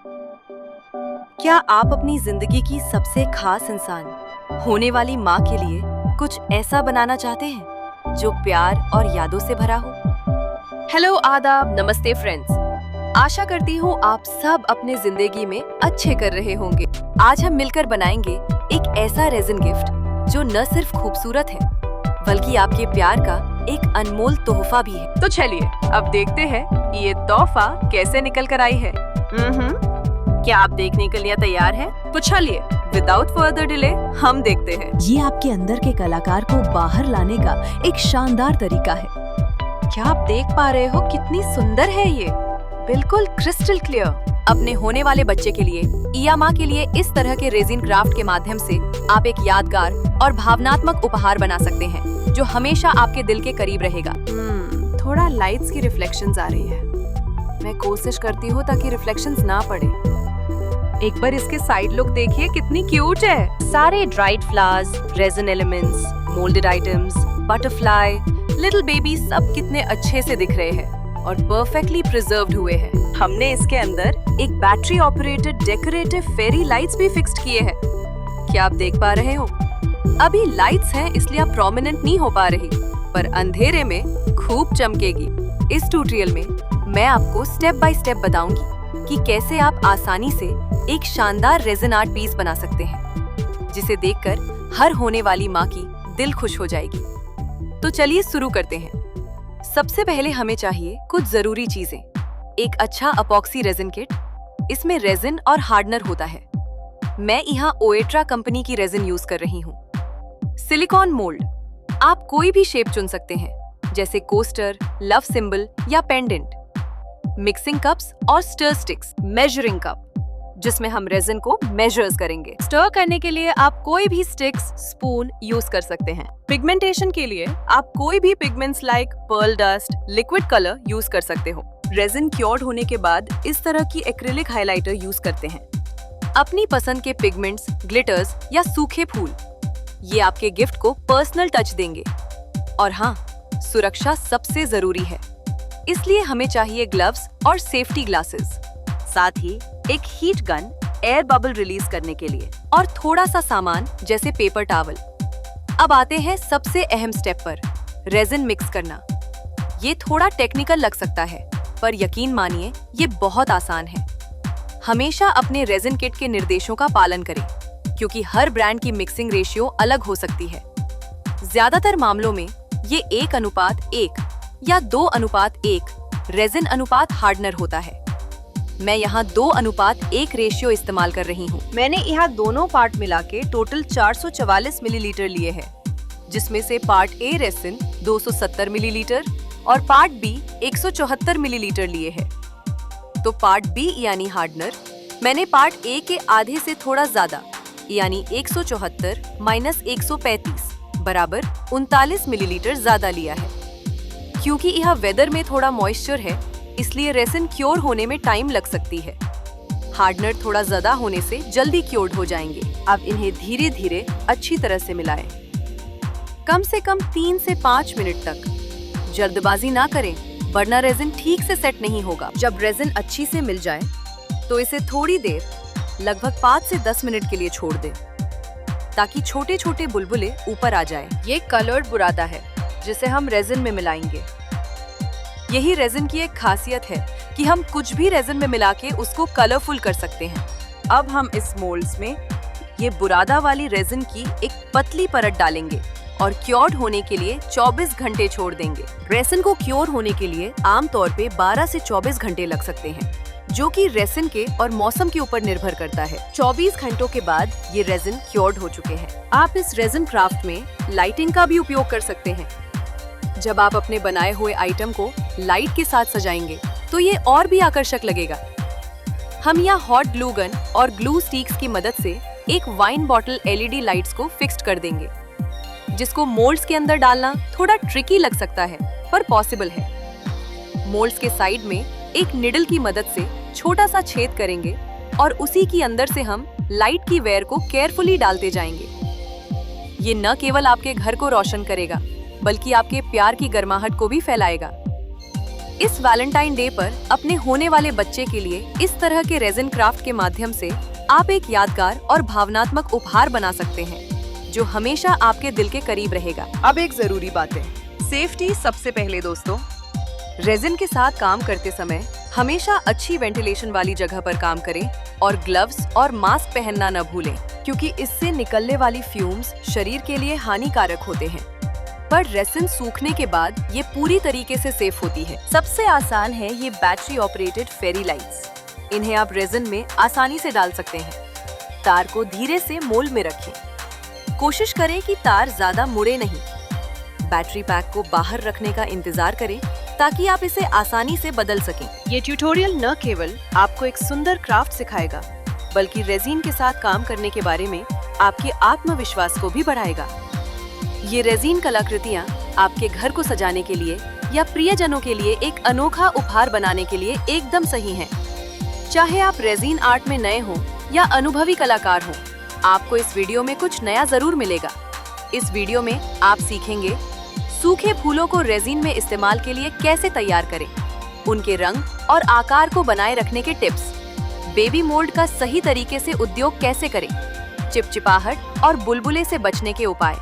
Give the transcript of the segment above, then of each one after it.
क्या आप अपनी जिंदगी की सबसे खास इंसान होने वाली माँ के लिए कुछ ऐसा बनाना चाहते हैं जो प्यार और यादों से भरा हो? हेलो, आदाब, नमस्ते फ्रेंड्स। आशा करती हूँ आप सब अपने जिंदगी में अच्छे कर रहे होंगे। आज हम मिलकर बनाएंगे एक ऐसा रेजिन गिफ्ट जो न सिर्फ खूबसूरत है बल्कि आपके प्यार का एक अनमोल तोहफा भी है। तो चलिए अब देखते हैं ये तोहफा कैसे निकल कर आई है। क्या आप देखने के लिए तैयार हैं? तो चलिए विदाउट फर्दर डिले हम देखते हैं। ये आपके अंदर के कलाकार को बाहर लाने का एक शानदार तरीका है। क्या आप देख पा रहे हो कितनी सुंदर है ये? बिल्कुल क्रिस्टल क्लियर। अपने होने वाले बच्चे के लिए, इया माँ के लिए इस तरह के रेजिन क्राफ्ट के माध्यम से आप एक यादगार और भावनात्मक उपहार बना सकते हैं जो हमेशा आपके दिल के करीब रहेगा। थोड़ा लाइट्स की रिफ्लेक्शंस आ रही है। मैं कोशिश करती हूँ ताकि रिफ्लेक्शंस ना पड़े। एक बार इसके साइड लुक देखिए, कितनी क्यूट है। सारे dried flowers, resin elements, moulded items, butterfly, little baby सब कितने अच्छे से दिख रहे हैं और परफेक्टली प्रिजर्व्ड हुए हैं। हमने इसके अंदर एक battery operated decorative fairy lights भी फिक्स्ड किए हैं। क्या आप देख पा रहे हो? अभी लाइट्स हैं इसलिए आप प्रोमिनेंट नहीं हो पा रही, पर अंधेरे में खूब चमकेगी। इस ट्यूटोरियल में मैं आपको स्टेप बाय स्टेप बताऊंगी कि कैसे आप आसानी से एक शानदार रेजिन आर्ट पीस बना सकते हैं जिसे देखकर हर होने वाली माँ की दिल खुश हो जाएगी। तो चलिए शुरू करते हैं। सबसे पहले हमें चाहिए कुछ जरूरी चीजें। एक अच्छा अपॉक्सी रेजिन किट। इसमें रेजिन और हार्डनर होता है। मैं यहाँ ओएट्रा कंपनी की रेजिन यूज कर रही हूँ। Silicone mould. आप कोई भी शेप चुन सकते हैं जैसे कोस्टर, लव सिंबल या पेंडेंट। मिक्सिंग कप्स और स्टर स्टिक्स। मेजरिंग कप जिसमें हम रेजिन को मेजर्स करेंगे। स्टर करने के लिए आप कोई भी स्टिक्स, स्पून यूज कर सकते हैं। पिगमेंटेशन के लिए आप कोई भी pigments like pearl dust, liquid colour use कर सकते हो। रेजिन क्योर्ड होने के बाद इस तरह की एक्रिलिक हाइलाइटर यूज करते हैं। अपनी पसंद के पिगमेंट्स, ग्लिटर्स या सूखे फूल, ये आपके गिफ्ट को पर्सनल टच देंगे। और हाँ, सुरक्षा सबसे जरूरी है, इसलिए हमें चाहिए ग्लव्स और सेफ्टी ग्लासेस। साथ ही एक heat gun air bubble release करने के लिए और थोड़ा सा सामान जैसे पेपर टॉवल। अब आते हैं सबसे अहम स्टेप पर, रेजिन मिक्स करना। ये थोड़ा टेक्निकल लग सकता है, पर यकीन मानिए ये बहुत आसान है। हमेशा अपने रेजिन किट के निर्देशों का पालन करें क्योंकि हर ब्रांड की मिक्सिंग रेशियो अलग हो सकती है। ज्यादातर मामलों में ये 1:1 या 2:1 रेजिन अनुपात हार्डनर होता है। मैं यहाँ 2:1 रेशियो इस्तेमाल कर रही हूँ। मैंने यहाँ दोनों पार्ट मिला के टोटल 444 मिलीलीटर लिए हैं, जिसमें से पार्ट ए रेजिन 270 मिलीलीटर और पार्ट बी 174 मिलीलीटर लिए हैं। तो पार्ट बी यानी हार्डनर मैंने पार्ट ए के आधे से थोड़ा ज्यादा यानी 174 माइनस 135 बराबर 39 मिलीलीटर ज्यादा लिया है। क्योंकि यह वेदर में थोड़ा मॉइस्चर है इसलिए रेजिन क्योर होने में टाइम लग सकती है। हार्डनर थोड़ा ज्यादा होने से जल्दी क्योर्ड हो जाएंगे। अब इन्हें धीरे धीरे अच्छी तरह से मिलाएं। कम से कम 3 से 5 मिनट तक। जल्दबाजी ना करें वरना रेजिन ठीक से सेट नहीं होगा। जब रेजिन अच्छी से मिल जाए तो इसे थोड़ी देर लगभग 5 से 10 मिनट के लिए छोड़ दें ताकि छोटे छोटे बुलबुले ऊपर आ जाए। ये कलर्ड बुरादा है जिसे हम रेजिन में मिलाएंगे। यही रेजिन की एक खासियत है कि हम कुछ भी रेजिन में मिला के उसको कलरफुल कर सकते हैं। अब हम इस मोल्ड्स में ये बुरादा वाली रेजिन की एक पतली परत डालेंगे और क्योर्ड होने के लिए 24 घंटे छोड़ देंगे। रेजिन को क्योर होने के लिए आमतौर पे 12 से 24 घंटे लग सकते हैं, जो कि रेजिन के और मौसम के ऊपर निर्भर करता है। 24 घंटों के बाद ये रेजिन क्योर्ड हो चुके हैं। आप इस रेजिन क्राफ्ट में लाइटिंग का भी उपयोग कर सकते हैं। जब आप अपने बनाए हुए आइटम को लाइट के साथ सजाएंगे तो ये और भी आकर्षक लगेगा। हम यहाँ हॉट ग्लू गन और ग्लू स्टिक्स की मदद से एक वाइन बॉटल एलईडी लाइट्स को फिक्स्ड कर देंगे, जिसको मोल्ड्स के अंदर डालना थोड़ा ट्रिकी लग सकता है पर पॉसिबल है। मोल्ड्स के साइड में एक निडल की मदद से छोटा सा छेद करेंगे और उसी के अंदर से हम लाइट की वेयर को केयरफुली डालते जाएंगे। ये न केवल आपके घर को रोशन करेगा बल्कि आपके प्यार की गर्माहट को भी फैलाएगा। इस वैलेंटाइन डे पर अपने होने वाले बच्चे के लिए इस तरह के रेजिन क्राफ्ट के माध्यम से आप एक यादगार और भावनात्मक उपहार बना सकते हैं जो हमेशा आपके दिल के करीब रहेगा। अब एक जरूरी बात है, सेफ्टी सबसे पहले दोस्तों। रेजिन के साथ काम करते समय हमेशा अच्छी वेंटिलेशन वाली जगह पर काम करें और ग्लव्स और मास्क पहनना न भूलें, क्योंकि इससे निकलने वाली फ्यूम्स शरीर के लिए हानिकारक होते हैं। पर रेजिन सूखने के बाद ये पूरी तरीके से सेफ होती है। सबसे आसान है ये बैटरी ऑपरेटेड फेरी लाइट्स। इन्हें आप रेजिन में आसानी से डाल सकते हैं। तार को धीरे से मोल्ड में रखें। कोशिश करें कि तार ज्यादा मुड़े नहीं। बैटरी पैक को बाहर रखने का इंतजार करें ताकि आप इसे आसानी से बदल सकें। ये ट्यूटोरियल न केवल आपको एक सुंदर क्राफ्ट सिखाएगा, बल्कि रेजिन के साथ काम करने के बारे में आपके आत्मविश्वास को भी बढ़ाएगा। ये रेजिन कलाकृतियाँ आपके घर को सजाने के लिए या प्रियजनों के लिए एक अनोखा उपहार बनाने के लिए एकदम सही हैं। चाहे आप रेजिन आर्ट में नए हो या अनुभवी कलाकार हो, आपको इस वीडियो में कुछ नया जरूर मिलेगा। इस वीडियो में आप सीखेंगे सूखे फूलों को रेजिन में इस्तेमाल के लिए कैसे तैयार करें, उनके रंग और आकार को बनाए रखने के टिप्स, बेबी मोल्ड का सही तरीके से उपयोग कैसे करें, चिपचिपाहट और बुलबुले से बचने के उपाय,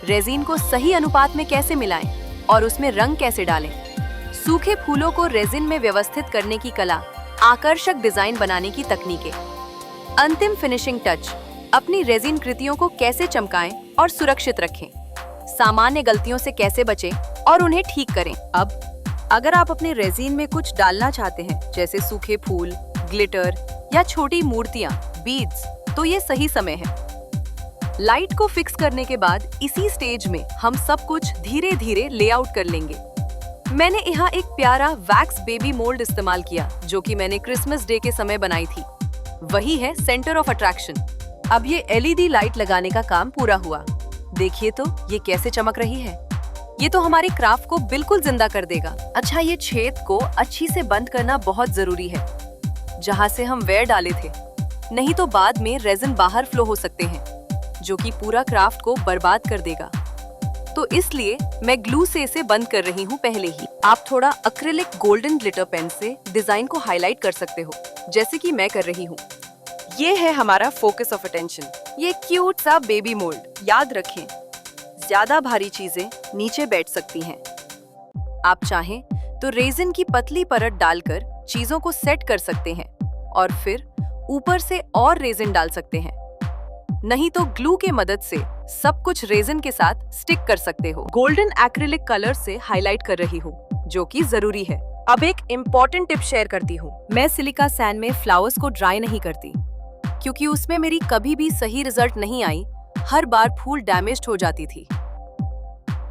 रेजिन को सही अनुपात में कैसे मिलाएं और उसमें रंग कैसे डालें, सूखे फूलों को रेजिन में व्यवस्थित करने की कला, आकर्षक डिजाइन बनाने की तकनीकें, अंतिम फिनिशिंग टच, अपनी रेजिन कृतियों को कैसे चमकाएं और सुरक्षित रखें, सामान्य गलतियों से कैसे बचें और उन्हें ठीक करें। अब अगर आप अपने रेजिन में कुछ डालना चाहते हैं, जैसे सूखे फूल, ग्लिटर या छोटी मूर्तियां, बीड्स, तो ये सही समय है। लाइट को फिक्स करने के बाद इसी स्टेज में हम सब कुछ धीरे धीरे लेआउट कर लेंगे। मैंने यहाँ एक प्यारा वैक्स बेबी मोल्ड इस्तेमाल किया, जो कि मैंने क्रिसमस डे के समय बनाई थी। वही है सेंटर ऑफ अट्रैक्शन। अब ये एलईडी लाइट लगाने का काम पूरा हुआ। देखिए तो ये कैसे चमक रही है। ये तो हमारे क्राफ्ट को बिल्कुल जिंदा कर देगा। अच्छा, ये छेद को अच्छी से बंद करना बहुत जरूरी है, जहाँ से हम वेयर डाले थे, नहीं तो बाद में रेजिन बाहर फ्लो हो सकते हैं, जो कि पूरा क्राफ्ट को बर्बाद कर देगा। तो इसलिए मैं ग्लू से इसे बंद कर रही हूँ पहले ही। आप थोड़ा एक्रिलिक गोल्डन ग्लिटर पेन से डिजाइन को हाईलाइट कर सकते हो, जैसे कि मैं कर रही हूँ। ये है हमारा फोकस ऑफ अटेंशन, ये क्यूट सा बेबी मोल्ड। याद रखें, ज्यादा भारी चीजें नीचे बैठ सकती हैं। आप चाहें तो रेजिन की पतली परत डालकर चीजों को सेट कर सकते हैं और फिर ऊपर से और रेजिन डाल सकते हैं। नहीं तो ग्लू के मदद से सब कुछ रेजिन के साथ स्टिक कर सकते हो। गोल्डन एक्रिलिक कलर से हाईलाइट कर रही हूँ, जो कि जरूरी है। अब एक इम्पोर्टेंट टिप शेयर करती हूँ। मैं सिलिका सैंड में फ्लावर्स को ड्राई नहीं करती, क्योंकि उसमें मेरी कभी भी सही रिजल्ट नहीं आई। हर बार फूल डैमेज्ड हो जाती थी।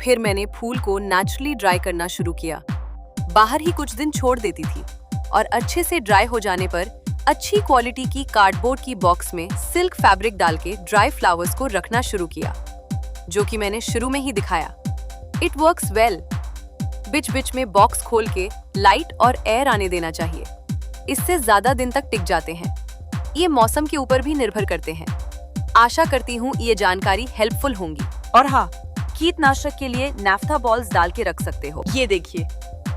फिर मैंने फूल को नेचुरली ड्राई करना शुरू किया। बाहर ही कुछ दिन छोड़ देती थी और अच्छे से ड्राई हो जाने पर अच्छी क्वालिटी की कार्डबोर्ड की बॉक्स में सिल्क फैब्रिक डाल के ड्राई फ्लावर्स को रखना शुरू किया, जो कि मैंने शुरू में ही दिखाया। It works well. बीच बीच में बॉक्स खोल के लाइट और एयर आने देना चाहिए। इससे ज्यादा दिन तक टिक जाते हैं। ये मौसम के ऊपर भी निर्भर करते हैं। आशा करती हूँ ये जानकारी हेल्पफुल होंगी। और हाँ, कीटनाशक के लिए नैफ्था बॉल्स डाल के रख सकते हो। ये देखिए,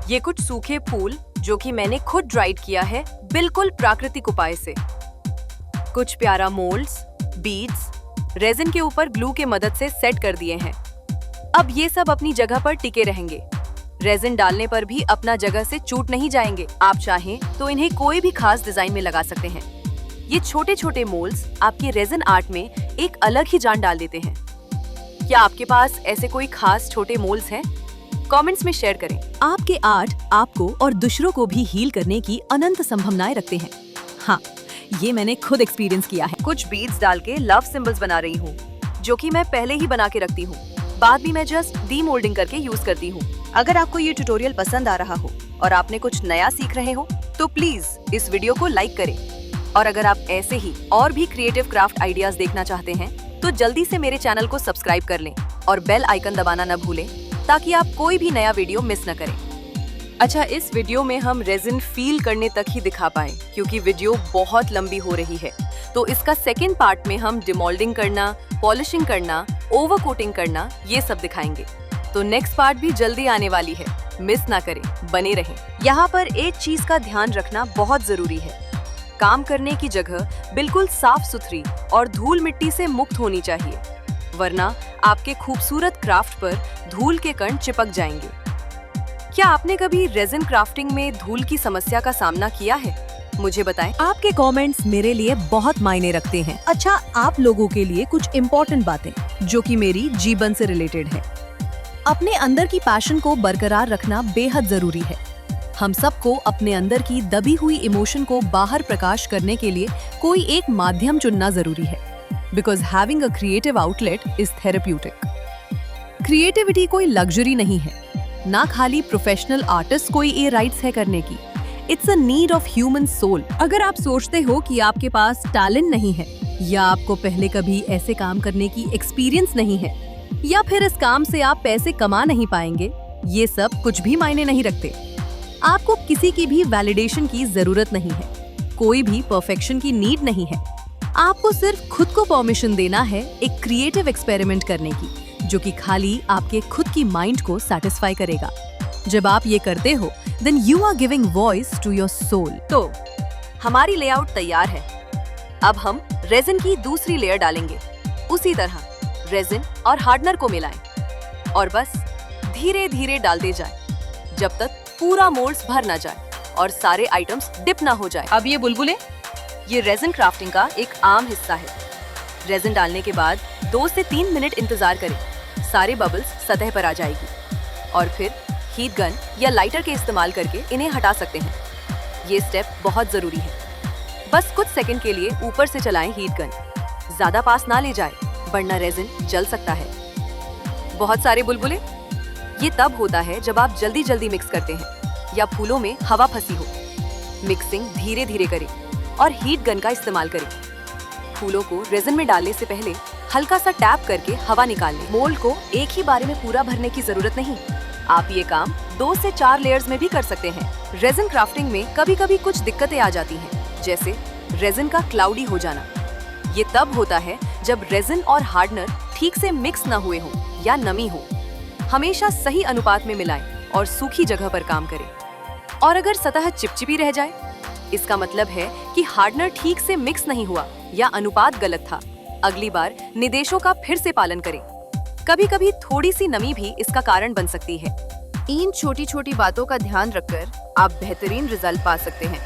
ये कुछ सूखे फूल जो कि मैंने खुद ड्राइड किया है, बिल्कुल प्राकृतिक उपाय से। कुछ प्यारा मोल्ड्स, बीड्स रेजिन के ऊपर ग्लू के मदद से सेट कर दिए हैं। अब ये सब अपनी जगह पर टिके रहेंगे। रेजिन डालने पर भी अपना जगह से छूट नहीं जाएंगे। आप चाहें तो इन्हें कोई भी खास डिजाइन में लगा सकते हैं। ये छोटे छोटे मोल्ड्स आपके रेजिन आर्ट में एक अलग ही जान डाल देते हैं। क्या आपके पास ऐसे कोई खास छोटे मोल्ड्स हैं? कमेंट्स में शेयर करें। आपके आर्ट आपको और दूसरों को भी हील करने की अनंत संभावनाएं रखते हैं। हाँ, ये मैंने खुद एक्सपीरियंस किया है। कुछ बीड्स डाल के लव सिंबल्स बना रही हूँ, जो कि मैं पहले ही बना के रखती हूँ। बाद में मैं जस्ट डीमोल्डिंग करके यूज करती हूँ। अगर आपको ये ट्यूटोरियल पसंद आ रहा हो और आपने कुछ नया सीख रहे हो, तो प्लीज इस वीडियो को लाइक करें। और अगर आप ऐसे ही और भी क्रिएटिव क्राफ्ट आइडियाज देखना चाहते हैं, तो जल्दी से मेरे चैनल को सब्सक्राइब कर लें और बेल आइकन दबाना न भूलें, ताकि आप कोई भी नया वीडियो मिस न करें। अच्छा, इस वीडियो में हम रेजिन फील करने तक ही दिखा पाए, क्योंकि वीडियो बहुत लंबी हो रही है। तो इसका सेकेंड पार्ट में हम डिमोल्डिंग करना, पॉलिशिंग करना, ओवर कोटिंग करना, ये सब दिखाएंगे। तो नेक्स्ट पार्ट भी जल्दी आने वाली है, मिस ना करें, बने रहें। यहाँ पर एक चीज का ध्यान रखना बहुत जरूरी है। काम करने की जगह बिल्कुल साफ सुथरी और धूल मिट्टी से मुक्त होनी चाहिए, वरना आपके खूबसूरत क्राफ्ट पर धूल के कण चिपक जाएंगे। क्या आपने कभी रेजिन क्राफ्टिंग में धूल की समस्या का सामना किया है? मुझे बताएं। आपके कमेंट्स मेरे लिए बहुत मायने रखते हैं। अच्छा, आप लोगों के लिए कुछ इम्पोर्टेंट बातें जो कि मेरी जीवन से रिलेटेड है। अपने अंदर की पैशन को बरकरार रखना बेहद जरूरी है। हम सबको अपने अंदर की दबी हुई इमोशन को बाहर प्रकाश करने के लिए कोई एक माध्यम चुनना जरूरी है, because having a creative outlet is therapeutic. Creativity कोई लग्जरी नहीं है, ना खाली प्रोफेशनल आर्टिस्ट कोई ये राइट्स है करने की। It's a need of human soul. अगर आप सोचते हो कि आपके पास टैलेंट नहीं है, या आपको पहले कभी ऐसे काम करने की एक्सपीरियंस नहीं है, या फिर इस काम से आप पैसे कमा नहीं पाएंगे, ये सब कुछ भी मायने नहीं रखते। आपको किसी की भी वैलिडेशन की जरूरत नहीं है, कोई भी परफेक्शन की नीड नहीं है। आपको सिर्फ खुद को परमिशन देना है एक क्रिएटिव एक्सपेरिमेंट करने की, जो कि खाली आपके खुद की माइंड को सेटिस्फाई करेगा। जब आप ये करते हो, then you are giving voice to your soul. तो हमारी लेआउट तैयार है। अब हम रेजिन की दूसरी लेयर डालेंगे। उसी तरह रेजिन और हार्डनर को मिलाएं और बस धीरे धीरे डालते जाएं, जब तक पूरा मोल्ड्स भर ना जाए और सारे आइटम्स डिप ना हो जाए। अब ये बुलबुले, ये रेजिन क्राफ्टिंग का एक आम हिस्सा है। रेजिन डालने के बाद 2 से 3 मिनट इंतजार करें, सारे बबल्स सतह पर आ जाएगी और फिर हीट गन या लाइटर के इस्तेमाल करके इन्हें हटा सकते हैं। ये स्टेप बहुत जरूरी है। बस कुछ सेकंड के लिए ऊपर से चलाएं हीट गन, ज्यादा पास ना ले जाए, वरना रेजिन जल सकता है। बहुत सारे बुलबुले, ये तब होता है जब आप जल्दी जल्दी मिक्स करते हैं या फूलों में हवा फंसी हो। मिक्सिंग धीरे धीरे करें और हीट गन का इस्तेमाल करें। फूलों को रेजिन में डालने से पहले हल्का सा टैप करके हवा निकाल लें। मोल्ड को एक ही बारे में पूरा भरने की जरूरत नहीं, आप ये काम 2 से 4 लेयर्स में भी कर सकते हैं। रेजिन क्राफ्टिंग में कभी कभी कुछ दिक्कतें आ जाती हैं, जैसे रेजिन का क्लाउडी हो जाना। ये तब होता है जब रेजिन और हार्डनर ठीक से मिक्स न हुए हों या नमी हो। हमेशा सही अनुपात में मिलाएं और सूखी जगह पर काम करें। और अगर सतह चिपचिपी रह जाए, इसका मतलब है कि हार्डनर ठीक से मिक्स नहीं हुआ या अनुपात गलत था। अगली बार निर्देशों का फिर से पालन करें। कभी कभी थोड़ी सी नमी भी इसका कारण बन सकती है। इन छोटी छोटी बातों का ध्यान रखकर आप बेहतरीन रिजल्ट पा सकते हैं।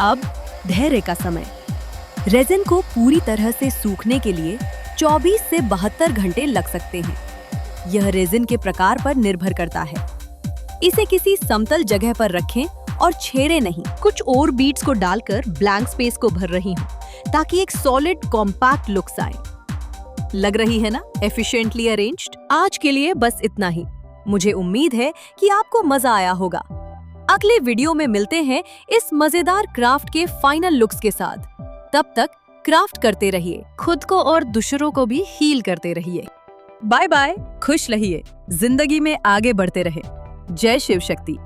अब धैर्य का समय। रेजिन को पूरी तरह से सूखने के लिए 24 से 72 घंटे लग सकते हैं। यह रेजिन के प्रकार पर निर्भर करता है। इसे किसी समतल जगह पर रखें और छेड़े नहीं। कुछ और बीट्स को डालकर ब्लैंक स्पेस को भर रही हूँ, ताकि एक सॉलिड कॉम्पैक्ट लुक्स आए। लग रही है ना एफिशिएंटली अरेंज्ड। आज के लिए बस इतना ही। मुझे उम्मीद है कि आपको मजा आया होगा। अगले वीडियो में मिलते हैं इस मजेदार क्राफ्ट के फाइनल लुक्स के साथ। तब तक क्राफ्ट करते रहिए, खुद को और दूसरों को भी हील करते रहिए। बाय बाय, खुश रहिए, जिंदगी में आगे बढ़ते रहे। जय शिव शक्ति।